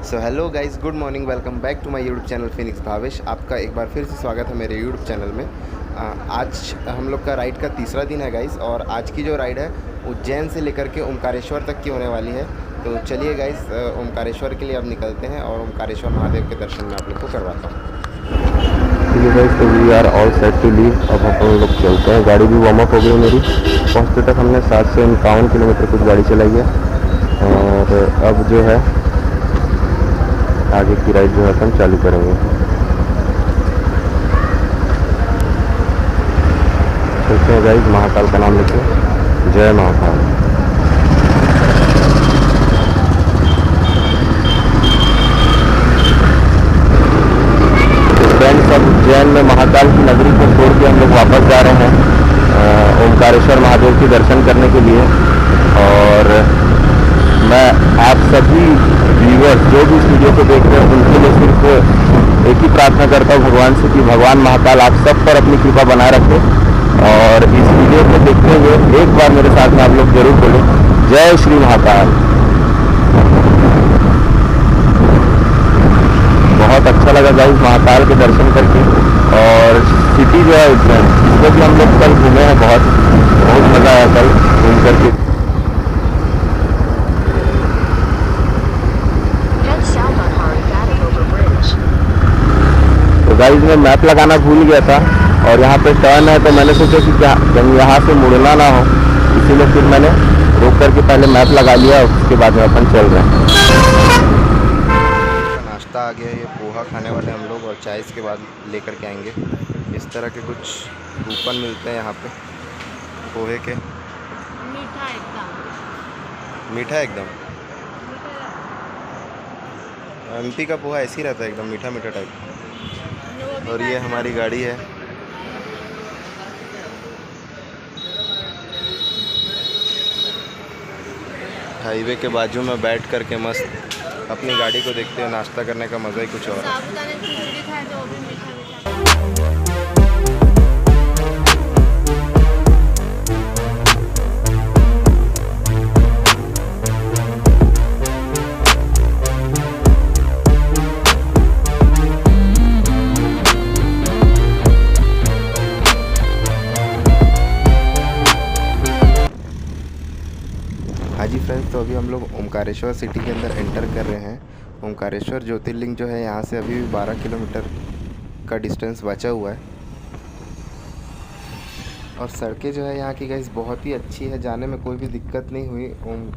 So hello guys, good morning, welcome back to my YouTube channel Phoenix Bhavesh. आपका एक बार फिर से स्वागत है मेरे यूट्यूब चैनल में। आज हम लोग का राइड का तीसरा दिन है गाइस, और आज की जो राइड है उज्जैन से लेकर के ओमकारेश्वर तक की होने वाली है। तो चलिए गाइस, ओमकारेश्वर के लिए अब निकलते हैं और ओमकारेश्वर महादेव के दर्शन मैं आप लोग को करवाता हूँ। ठीक है गाइस, तो we are all set to leave. अब हम लोग चलते हैं। गाड़ी भी वार्म अप हो गई मेरी। पहुँचते तक हमने 7 से 51 किलोमीटर कुछ गाड़ी चलाई है, और अब जो है आगे की राइड जो है हम चालू करेंगे। चलते हैं गाइस, महाकाल का नाम लेते हैं। जय महाकाल। फ्रेंड्स, अब उज्जैन में महाकाल की नगरी को छोड़ के हम लोग वापस जा रहे हैं ओमकारेश्वर महादेव के दर्शन करने के लिए। और मैं आप सभी व्यूअर्स जो भी इस वीडियो को देख रहे हैं उनके लिए सिर्फ एक ही प्रार्थना करता हूँ भगवान से कि भगवान महाकाल आप सब पर अपनी कृपा बनाए रखें। और इस वीडियो को देखते हुए एक बार मेरे साथ में आप लोग जरूर बोलें, जय श्री महाकाल। बहुत अच्छा लगा गाइस महाकाल के दर्शन करके। और सिटी जो है उज्जैन, इसको भी हम लोग कल घूमे हैं। बहुत मज़ा आया कल घूम करके। तो गाइस, मैं मैप लगाना भूल गया था, और यहाँ पे टर्न है तो मैंने सोचा कि क्या कहीं यहाँ से मुड़ना ना हो, इसीलिए फिर मैंने रोक करके पहले मैप लगा लिया, उसके बाद में अपन चल रहे हैं। नाश्ता आ गया, ये पोहा खाने वाले हम लोग, और चाय इसके बाद लेकर के आएंगे। इस तरह के कुछ कूपन मिलते हैं यहाँ पे पोहे के। मीठा एकदम एमपी का पोहा ऐसे ही रहता है, एकदम मीठा मीठा टाइप। और ये हमारी गाड़ी है। हाईवे के बाजू में बैठ करके मस्त अपनी गाड़ी को देखते हुए नाश्ता करने का मज़ा ही कुछ और है। हाँ जी फ्रेंड्स, तो अभी हम लोग ओमकारेश्वर सिटी के अंदर एंटर कर रहे हैं। ओमकारेश्वर ज्योतिर्लिंग जो है यहाँ से अभी भी 12 किलोमीटर का डिस्टेंस बचा हुआ है। और सड़कें जो है यहाँ की गाइस बहुत ही अच्छी है, जाने में कोई भी दिक्कत नहीं हुई।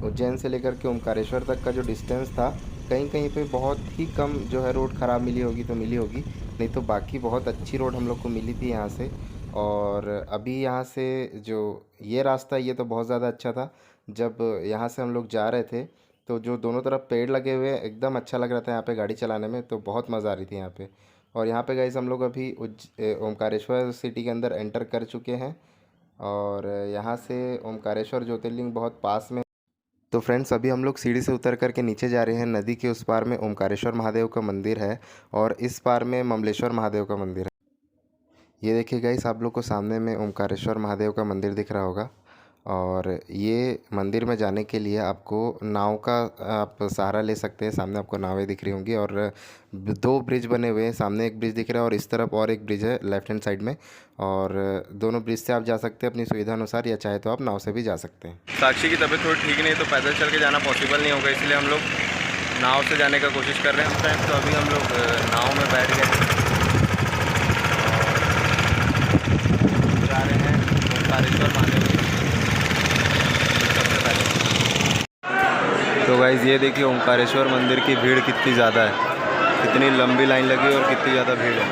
उज्जैन से लेकर के ओमकारेश्वर तक का जो डिस्टेंस था, कहीं कहीं पे बहुत ही कम जो है रोड ख़राब मिली होगी तो मिली होगी, नहीं तो बाकी बहुत अच्छी रोड हम लोग को मिली थी यहाँ से। और अभी यहाँ से जो ये रास्ता, ये तो बहुत ज़्यादा अच्छा था। जब यहाँ से हम लोग जा रहे थे तो जो दोनों तरफ पेड़ लगे हुए एकदम अच्छा लग रहा था यहाँ पे गाड़ी चलाने में, तो बहुत मज़ा आ रही थी यहाँ पे। और यहाँ पे गाइस हम लोग अभी ओमकारेश्वर सिटी के अंदर एंटर कर चुके हैं, और यहाँ से ओमकारेश्वर ज्योतिर्लिंग बहुत पास में। तो फ्रेंड्स, अभी हम लोग सीढ़ी से उतर करके नीचे जा रहे हैं। नदी के उस पार में ओमकारेश्वर महादेव का मंदिर है, और इस पार में ममलेश्वर महादेव का मंदिर है। ये देखिए गाइस, आप लोग को सामने में ओमकारेश्वर महादेव का मंदिर दिख रहा होगा। और ये मंदिर में जाने के लिए आपको नाव का आप सहारा ले सकते हैं। सामने आपको नावें दिख रही होंगी, और 2 ब्रिज बने हुए हैं। सामने एक ब्रिज दिख रहा है और इस तरफ और एक ब्रिज है लेफ्ट हैंड साइड में। और दोनों ब्रिज से आप जा सकते हैं अपनी सुविधा अनुसार, या चाहे तो आप नाव से भी जा सकते हैं। साक्षी की तबीयत थोड़ी ठीक नहीं है, तो पैदल चल के जाना पॉसिबल नहीं होगा, इसलिए हम लोग नाव से जाने का कोशिश कर रहे हैं फ्रेंड्स। तो अभी हम लोग नाव में बैठ गए और जा रहे हैं ओमकारेश्वर महादेव। तो गाइस, ये देखिए ओमकारेश्वर मंदिर की भीड़ कितनी ज़्यादा है, कितनी लंबी लाइन लगी और कितनी ज़्यादा भीड़ है।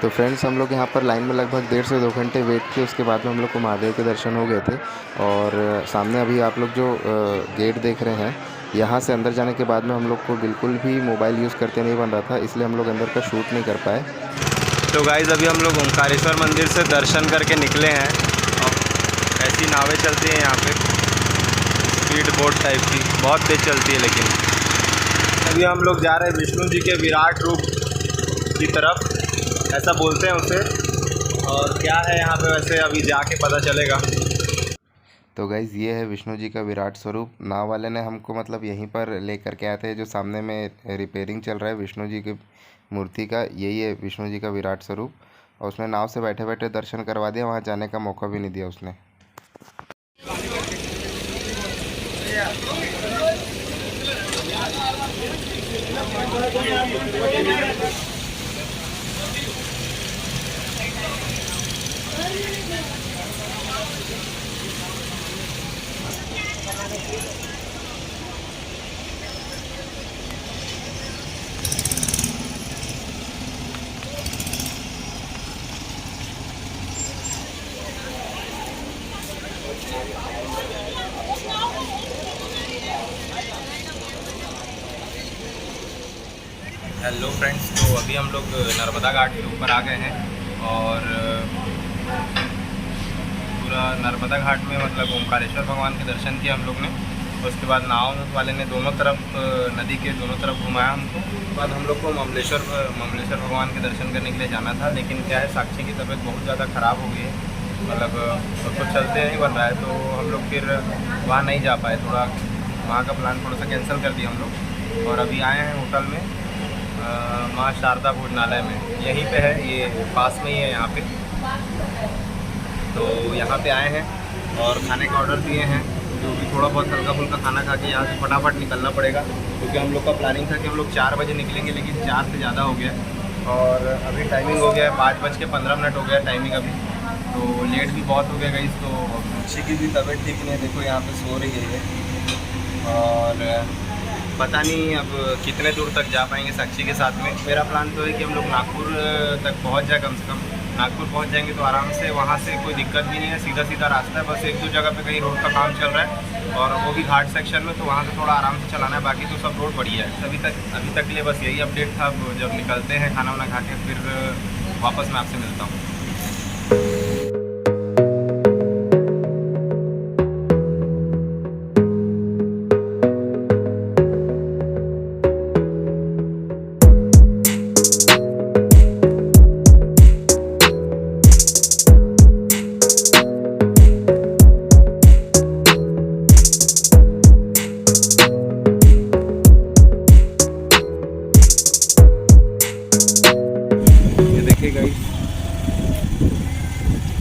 तो फ्रेंड्स, हम लोग यहाँ पर लाइन में लगभग 1.5 से 2 घंटे वेट किए। उसके बाद में हम लोग को महादेव के दर्शन हो गए थे। और सामने अभी आप लोग जो गेट देख रहे हैं, यहाँ से अंदर जाने के बाद में हम लोग को बिल्कुल भी मोबाइल यूज़ करते नहीं बन रहा था, इसलिए हम लोग अंदर का शूट नहीं कर पाए। तो गाइस, अभी हम लोग ओमकारेश्वर मंदिर से दर्शन करके निकले हैं। और ऐसी नावें चलती हैं यहाँ पे, स्पीड बोट टाइप की, बहुत तेज़ चलती है। लेकिन अभी हम लोग जा रहे हैं विष्णु जी के विराट रूप की तरफ, ऐसा बोलते हैं उसे। और क्या है यहाँ पे वैसे अभी जाके पता चलेगा। तो गाइज़ ये है विष्णु जी का विराट स्वरूप। नाव वाले ने हमको मतलब यहीं पर लेकर के आए थे, जो सामने में रिपेयरिंग चल रहा है विष्णु जी की मूर्ति का, यही है विष्णु जी का विराट स्वरूप। और उसने नाव से बैठे बैठे दर्शन करवा दिया, वहाँ जाने का मौका भी नहीं दिया उसने। हेलो फ्रेंड्स, तो अभी हम लोग नर्मदा घाट के ऊपर आ गए हैं और पूरा नर्मदा घाट में मतलब ओंकारेश्वर भगवान के दर्शन किए हम लोग ने। उसके बाद नाव वाले ने दोनों तरफ नदी के दोनों तरफ घुमाया हमको। उसके बाद हम लोग को ममलेश्वर भगवान के दर्शन करने के लिए जाना था, लेकिन क्या है साक्षी की तबीयत बहुत ज़्यादा ख़राब हो गई है, मतलब उसको चलते नहीं बन रहा है, तो हम लोग फिर वहाँ नहीं जा पाए। थोड़ा वहाँ का प्लान थोड़ा सा कैंसिल कर दिया हम लोग और अभी आए हैं होटल में माँ शारदा भोजनालय में, यहीं पे है, ये पास में ही है यहाँ पे। तो यहाँ पे आए हैं और खाने का ऑर्डर दिए हैं, जो भी थोड़ा बहुत हल्का फुल्का खाना खा के यहाँ से फटाफट निकलना पड़ेगा, क्योंकि हम लोग का प्लानिंग था कि हम लोग 4 बजे निकलेंगे, लेकिन 4 से ज़्यादा हो गया और अभी टाइमिंग हो गया है 5:15 हो गया टाइमिंग अभी, तो लेट भी बहुत हो गया गई। तो अच्छी की भी तबीयत ठीक नहीं है, देखो यहाँ पे सो रही है और पता नहीं अब कितने दूर तक जा पाएंगे साक्षी के साथ में। मेरा प्लान तो है कि हम लोग नागपुर तक पहुंच जाए, कम से कम नागपुर पहुंच जाएंगे तो आराम से, वहां से कोई दिक्कत भी नहीं है, सीधा सीधा रास्ता है, बस 1-2 जगह पे कहीं रोड का काम चल रहा है और वो भी घाट सेक्शन में, तो वहाँ से थोड़ा आराम से चलाना है, बाकी तो सब रोड बढ़िया है। अभी तक के लिए बस यही अपडेट था। जब निकलते हैं खाना वाना खा के फिर वापस मैं आपसे मिलता हूँ।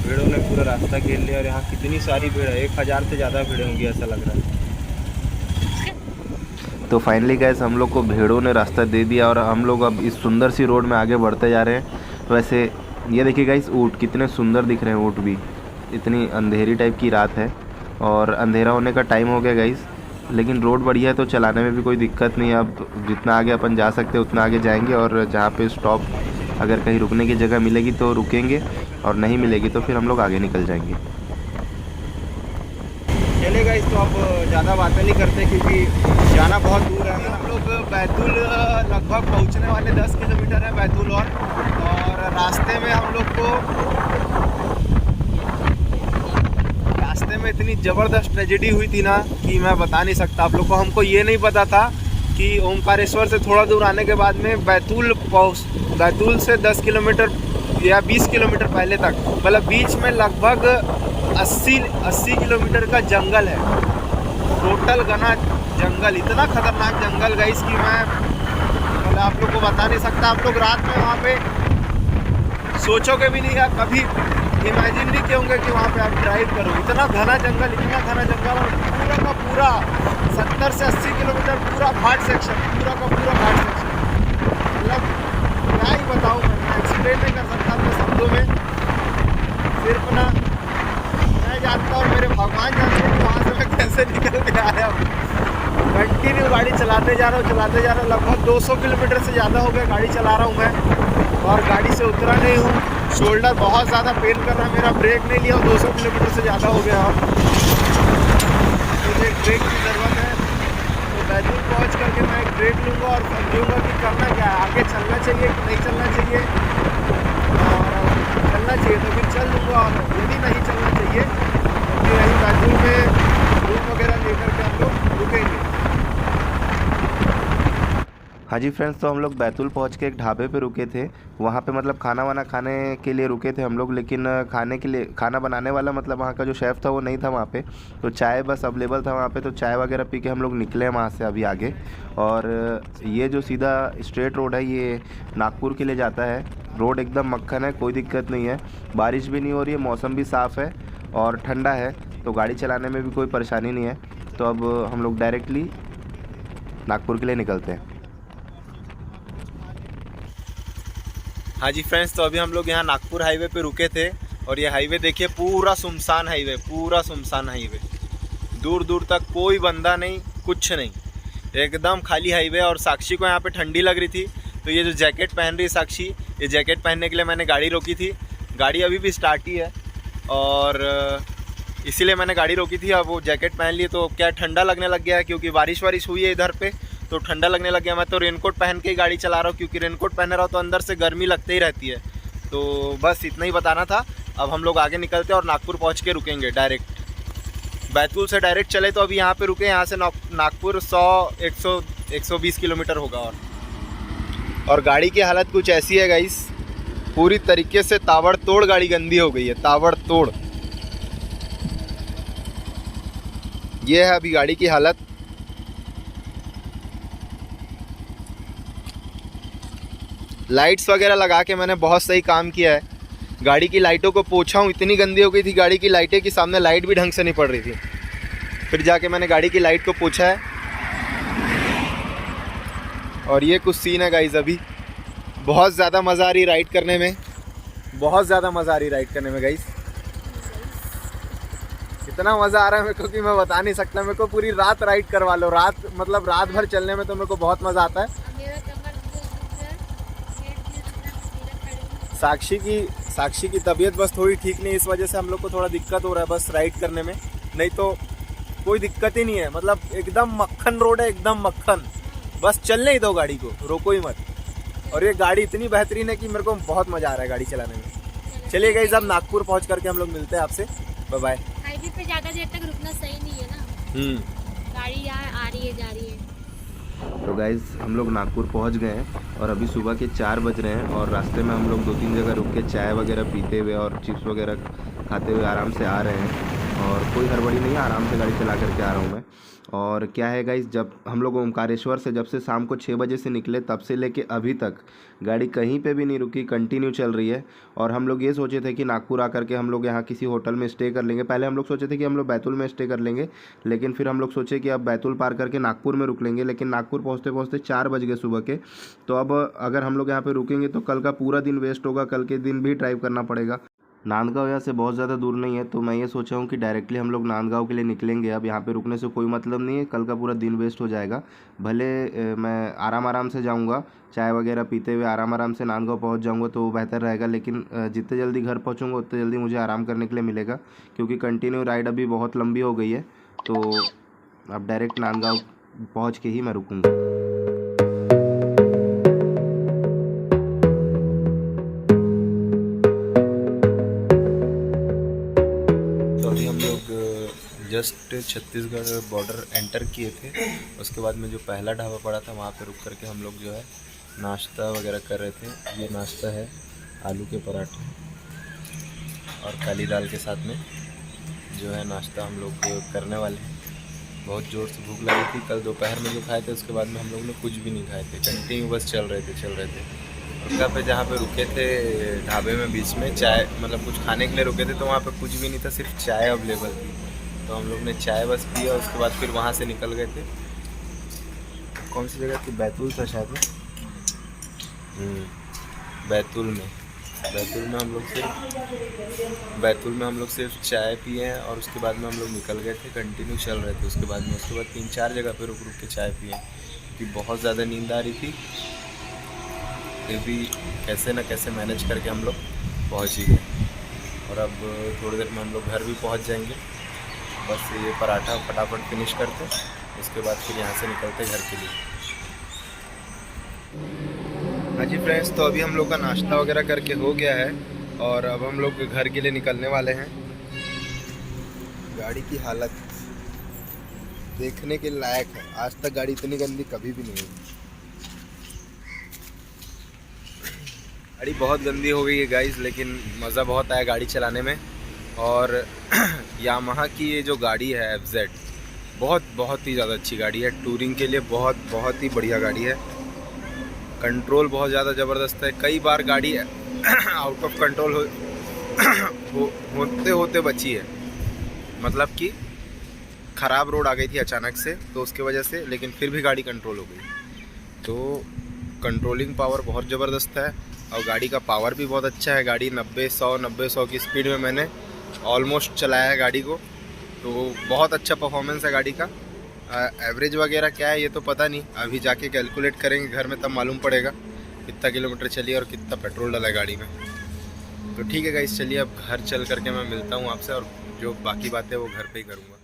भीड़ों ने पूरा रास्ता घेर लिया और यहाँ कितनी सारी भीड़ है, 1000 से ज़्यादा भीड़ होंगी ऐसा लग रहा है। तो फाइनली गैस हम लोग को भीड़ों ने रास्ता दे दिया और हम लोग अब इस सुंदर सी रोड में आगे बढ़ते जा रहे हैं। वैसे ये देखिए गाइस, ऊँट कितने सुंदर दिख रहे हैं, ऊँट भी। इतनी अंधेरी टाइप की रात है और अंधेरा होने का टाइम हो गया गाइस, लेकिन रोड बढ़िया है तो चलाने में भी कोई दिक्कत नहीं है। अब जितना आगे अपन जा सकते हैं उतना आगे जाएंगे और जहाँ पे स्टॉप अगर कहीं रुकने की जगह मिलेगी तो रुकेंगे और नहीं मिलेगी तो फिर हम लोग आगे निकल जाएंगे। चले गाइस, तो अब ज़्यादा बातें नहीं करते क्योंकि जाना बहुत दूर है। हम लोग बैतूल लगभग पहुंचने वाले 10 किलोमीटर है बैतूल और रास्ते में हम लोग को इतनी ज़बरदस्त ट्रेजेडी हुई थी ना कि मैं बता नहीं सकता आप लोग को। हमको ये नहीं पता था कि ओंकारेश्वर से थोड़ा दूर आने के बाद में बैतूल से 10 किलोमीटर या 20 किलोमीटर पहले तक, मतलब बीच में लगभग 80 किलोमीटर का जंगल है, टोटल घना जंगल, इतना खतरनाक जंगल गाइस कि मैं मतलब आप लोग को बता नहीं सकता। आप लोग रात में वहाँ पे सोचोगे भी नहीं, या कभी इमेजिन नहीं किए कि वहाँ पे आप ड्राइव करो। इतना घना जंगल और पूरा का पूरा 70 से 80 किलोमीटर पूरा घाट सेक्शन, पूरा का पूरा घाट सेक्शन, मतलब क्या ही बताऊँ, मैं एक्सप्लेन नहीं कर सकता अपने शब्दों में। सिर्फ ना मैं जानता हूँ, मेरे भगवान जानते हैं वहाँ से मैं कैसे निकल के आया हूँ। कंटिन्यू गाड़ी चलाते जा रहा हूँ, लगभग 200 किलोमीटर से ज़्यादा हो गया गाड़ी चला रहा हूँ मैं, और गाड़ी से उतरा नहीं हूँ। शोल्डर बहुत ज़्यादा पेन कर रहा है मेरा, ब्रेक नहीं लिया, 200 किलोमीटर से ज़्यादा हो गया और मुझे एक ब्रेक की ज़रूरत है। तो बैतूल पहुँच करके मैं एक ब्रेक लूँगा और समझूँगा कि करना क्या है, आगे चलना चाहिए कि नहीं चलना चाहिए, और चलना चाहिए तो फिर चल लूँगा, और यदि नहीं चलना चाहिए तो फिर यहीं बैतूल में रूम वगैरह लेकर के हम लोग रुकेंगे। हाँ जी फ्रेंड्स, तो हम लोग बैतूल पहुँच के एक ढाबे पे रुके थे। वहाँ पे मतलब खाना वाना खाने के लिए रुके थे हम लोग, लेकिन खाने के लिए खाना बनाने वाला मतलब वहाँ का जो शेफ़ था वो नहीं था वहाँ पे। तो चाय बस अवेलेबल था वहाँ पे, तो चाय वगैरह पी के हम लोग निकले वहाँ से अभी आगे। और ये जो सीधा स्ट्रेट रोड है ये नागपुर के लिए जाता है। रोड एकदम मक्खन है, कोई दिक्कत नहीं है, बारिश भी नहीं हो रही है, मौसम भी साफ़ है और ठंडा है, तो गाड़ी चलाने में भी कोई परेशानी नहीं है। तो अब हम लोग डायरेक्टली नागपुर के लिए निकलते हैं। हाँ जी फ्रेंड्स, तो अभी हम लोग यहाँ नागपुर हाईवे पे रुके थे और ये हाईवे देखिए पूरा सुनसान हाईवे, पूरा सुनसान हाईवे, दूर दूर तक कोई बंदा नहीं, कुछ नहीं, एकदम खाली हाईवे। और साक्षी को यहाँ पे ठंडी लग रही थी, तो ये जो जैकेट पहन रही है साक्षी, ये जैकेट पहनने के लिए मैंने गाड़ी रोकी थी। गाड़ी अभी भी स्टार्ट ही है और इसीलिए मैंने गाड़ी रोकी थी। अब वो जैकेट पहन ली तो क्या ठंडा लगने लग गया है, क्योंकि बारिश वारिश हुई है इधर पे, तो ठंडा लगने लग गया। मैं तो रेनकोट पहन के ही गाड़ी चला रहा हूँ, क्योंकि रेनकोट पहने रहा हूँ तो अंदर से गर्मी लगती ही रहती है। तो बस इतना ही बताना था। अब हम लोग आगे निकलते हैं और नागपुर पहुँच के रुकेंगे डायरेक्ट। बैतूल से डायरेक्ट चले तो अभी यहाँ पे रुके, यहाँ से नागपुर 100-120 किलोमीटर होगा। और गाड़ी की हालत कुछ ऐसी है गाइस, पूरी तरीके से ताबड़तोड़ गाड़ी गंदी हो गई है, ताबड़तोड़। ये है अभी गाड़ी की हालत। लाइट्स वगैरह लगा के मैंने बहुत सही काम किया है। गाड़ी की लाइटों को पोंछा हूँ, इतनी गंदी हो गई थी गाड़ी की लाइटें कि सामने लाइट भी ढंग से नहीं पड़ रही थी। फिर जाके मैंने गाड़ी की लाइट को पोंछा है। और ये कुछ सीन है गाइस। अभी बहुत ज़्यादा मज़ा आ रही राइड करने में, बहुत ज़्यादा मज़ा आ रही राइड करने में गाइस। इतना मज़ा आ रहा है मेरे को कि मैं बता नहीं सकता। मेरे को पूरी रात राइड करवा लो, रात मतलब रात भर चलने में तो मेरे को बहुत मज़ा आता है। साक्षी की तबीयत बस थोड़ी ठीक नहीं, इस वजह से हम लोग को थोड़ा दिक्कत हो रहा है बस राइड करने में, नहीं तो कोई दिक्कत ही नहीं है। मतलब एकदम मक्खन रोड है, एकदम मक्खन, बस चलने ही दो गाड़ी को, रोको ही मत। और ये गाड़ी इतनी बेहतरीन है कि मेरे को बहुत मज़ा आ रहा है गाड़ी चलाने में। चलिए गाइस, अब नागपुर पहुँच करके हम लोग मिलते हैं आपसे। Bye bye. हाईवे पे ज़्यादा देर तक रुकना सही नहीं है ना, गाड़ी यहाँ आ रही है जा रही है। तो गाइज़ हम लोग नागपुर पहुंच गए हैं और अभी सुबह के 4 बज रहे हैं और रास्ते में हम लोग 2-3 जगह रुक के चाय वगैरह पीते हुए और चिप्स वगैरह खाते हुए आराम से आ रहे हैं। और कोई हड़बड़ी नहीं है, आराम से गाड़ी चला करके आ रहा हूँ मैं। और क्या है गाइज़, जब हम लोग ओमकारेश्वर से जब से शाम को 6 बजे से निकले तब से लेके अभी तक गाड़ी कहीं पे भी नहीं रुकी, कंटिन्यू चल रही है। और हम लोग ये सोचे थे कि नागपुर आकर के हम लोग यहाँ किसी होटल में स्टे कर लेंगे। पहले हम लोग सोचे थे कि हम लोग बैतूल में स्टे कर लेंगे, लेकिन फिर हम लोग सोचे कि अब बैतूल पार करके नागपुर में रुक लेंगे। लेकिन नागपुर पहुँचते पहुँचते 4 बज गए सुबह के। तो अब अगर हम लोग यहाँ पर रुकेंगे तो कल का पूरा दिन वेस्ट होगा, कल के दिन भी ड्राइव करना पड़ेगा। नांदगांव यहाँ से बहुत ज़्यादा दूर नहीं है, तो मैं ये सोचा हूँ कि डायरेक्टली हम लोग नांदगांव के लिए निकलेंगे। अब यहाँ पे रुकने से कोई मतलब नहीं है, कल का पूरा दिन वेस्ट हो जाएगा। भले मैं आराम से जाऊँगा, चाय वगैरह पीते हुए आराम से नांदगांव पहुँच जाऊँगा तो बेहतर रहेगा। लेकिन जितने जल्दी घर पहुँचूँगा उतने जल्दी मुझे आराम करने के लिए मिलेगा, क्योंकि कंटिन्यू राइड अभी बहुत लंबी हो गई है। तो अब डायरेक्ट नांदगांव पहुँच के ही मैं रुकूँगा। जस्ट छत्तीसगढ़ बॉर्डर एंटर किए थे, उसके बाद में जो पहला ढाबा पड़ा था वहाँ पे रुक करके हम लोग जो है नाश्ता वगैरह कर रहे थे। ये नाश्ता है आलू के पराठे और काली दाल के साथ में जो है नाश्ता हम लोग करने वाले हैं। बहुत ज़ोर से भूख लगी थी, कल दोपहर में जो खाए थे उसके बाद में हम लोग ने कुछ भी नहीं खाए थे, कंटिन्यू बस चल रहे थे। और कहाँ पे जहाँ पे रुके थे ढाबे में बीच में चाय मतलब कुछ खाने के लिए रुके थे, तो वहाँ पे कुछ भी नहीं था, सिर्फ चाय अवेलेबल थी। तो हम लोग ने चाय बस पिया, उसके बाद फिर वहाँ से निकल गए थे। कौन सी जगह थी? बैतूल था शायद। बैतूल में हम लोग सिर्फ चाय पिए हैं और उसके बाद में हम लोग निकल गए थे, कंटिन्यू चल रहे थे। उसके बाद 3-4 जगह पे रुक के चाय पिए, क्योंकि बहुत ज़्यादा नींद आ रही थी। फिर भी कैसे ना कैसे मैनेज करके हम लोग पहुँच ही गए। और अब थोड़ी देर में हम लोग घर भी पहुँच जाएंगे। बस ये पराठा फटाफट फिनिश करते, उसके बाद फिर यहाँ से निकलते घर के लिए। हाँ जी फ्रेंड्स, तो अभी हम लोग का नाश्ता वगैरह करके हो गया है और अब हम लोग घर के लिए निकलने वाले हैं। गाड़ी की हालत देखने के लायक है, आज तक गाड़ी इतनी गंदी कभी भी नहीं हुई। गाड़ी बहुत गंदी हो गई है गाइस, लेकिन मज़ा बहुत आया गाड़ी चलाने में। और यामाहा की ये जो गाड़ी है FZ बहुत ही ज़्यादा अच्छी गाड़ी है, टूरिंग के लिए बहुत ही बढ़िया गाड़ी है। कंट्रोल बहुत ज़्यादा ज़बरदस्त है। कई बार गाड़ी आउट ऑफ कंट्रोल होते बची है, मतलब कि ख़राब रोड आ गई थी अचानक से, तो उसके वजह से, लेकिन फिर भी गाड़ी कंट्रोल हो गई। तो कंट्रोलिंग पावर बहुत ज़बरदस्त है और गाड़ी का पावर भी बहुत अच्छा है। गाड़ी 90-100 की स्पीड में मैंने ऑलमोस्ट चलाया है गाड़ी को, तो बहुत अच्छा परफॉर्मेंस है गाड़ी का। एवरेज वगैरह क्या है ये तो पता नहीं, अभी जाके कैलकुलेट करेंगे घर में, तब मालूम पड़ेगा कितना किलोमीटर चली और कितना पेट्रोल डाला है गाड़ी में। तो ठीक है गाइस, चलिए अब घर चल करके मैं मिलता हूँ आपसे, और जो बाकी बातें वो घर पे ही करूँगा।